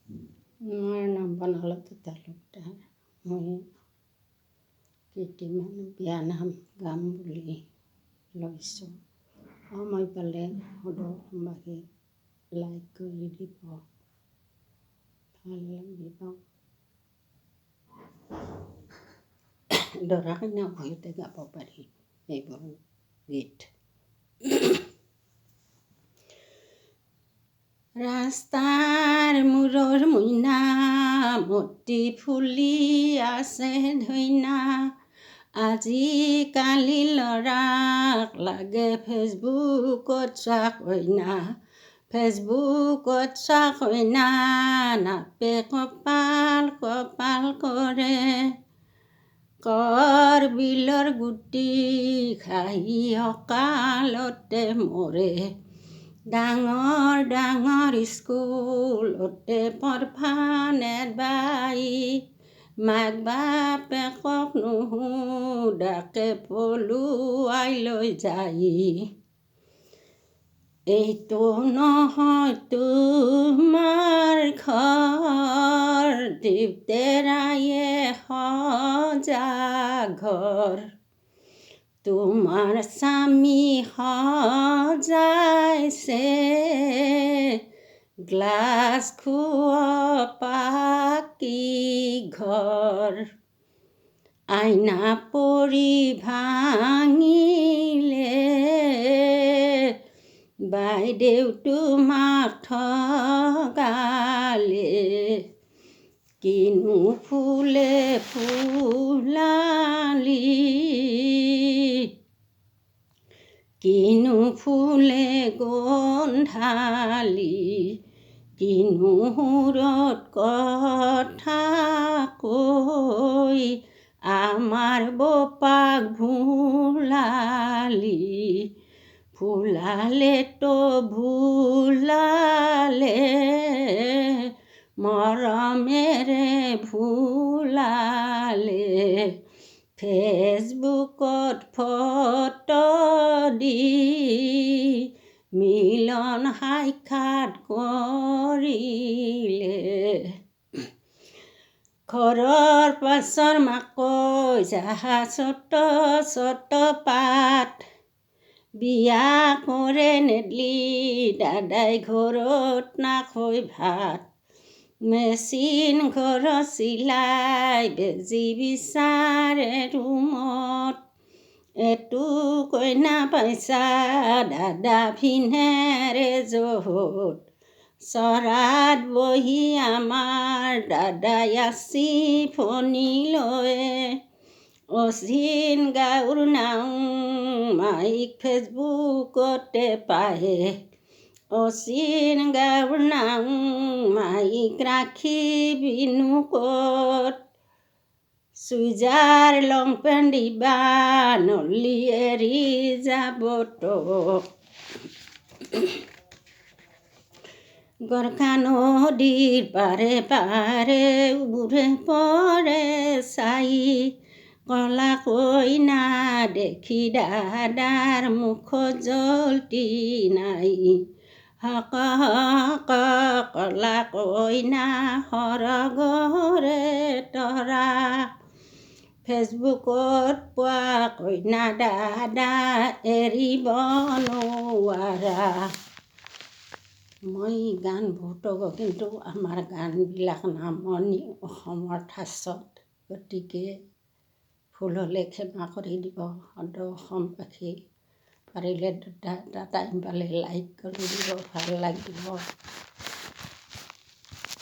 মই নাম বনলতা তালুকদাৰ। মই কেইটিমান বিয়া নাম গাম বুলি লৈছোঁ। সময় পালে সদৌ লাইক কৰি দিব, ভাল লাগিব। দৰা কইনা উভয়তে গাব পাৰি এইবোৰ গীত। ৰাস্তাৰ মূৰৰ মইনা মতি ফুলি আছে ধইনা, আজিকালি ল'ৰাক লাগে ফেচবুকত চোৱা কইনা, ফেচবুকত চোৱা কইনা, নাপে কপাল কপাল কৰে, কৰ বিলৰ গুটি খাই অকালতে মৰে, ডাঙৰ ডাঙৰ স্কুলতে পঢ়বা নেবাই, মাক বাপেকক নুসুধাকে পলুৱাই লৈ যায়। এইটো নহয় তোমাৰ ঘৰ, দেউতেৰায়ে সজা ঘৰ, তোমাৰ স্বামী সজাইছে গ্লাছ খোৱা পাকি ঘৰ, আইনা পৰি ভাঙিলে বাইদেউ তোমাক ঠগালে, কিনো ফুলে ফুলালি, কিনো ফুলে গোন্ধালি, কিনো সুৰত কথা কৈ আমাৰ বোপাক ভুলালি, ভুলালেতো ভুলালে মৰমেৰে ভুলালে, ফেচবুকত ফটো দি মিলন সাক্ষাৎ কৰিলে, ঘৰৰ পাছৰ মাকৈ যাহা চট চট পাত, বিয়া কৰে নেদলি দাদাই ঘৰত নাখৈ ভাত, মেচিন ঘৰত চিলাই বেজি বিচাৰে ৰুমত, এইটো কইনা পাইছা দাদা ভিনেৰে যহত, চৰাত বহি আমাৰ দাদাই আছি ফণি লয়ে, অচিন গাঁৱৰ নাও মাইক ফেচবুকতে পায়ে, অচিন গাঁৱৰ নাও মাইক ৰাখিবিনো ক'ত, চুইজাৰ লং পেণ্ট দিবা নলি এৰি যাব তোক, গৰখা নদীৰ পাৰে পাৰে উৰে পৰে চাই, কলা কইনা দেখি দাদাৰ মুখত জলটি নাই, হক হক কলা কইনা সৰগৰে তৰা, ফেচবুকত পোৱা কইনা দাদা এৰিব নোৱাৰা। মই গান বহুতো গাওঁ, কিন্তু আমাৰ গানবিলাক নামনি অসমৰ ঠাচত, গতিকে ভুল হ'লে ক্ষমা কৰি দিব। সদৌ অসমবাসী পাৰিলে দুটা টাইম পালে লাইক কৰি দিব, ভাল লাগিব।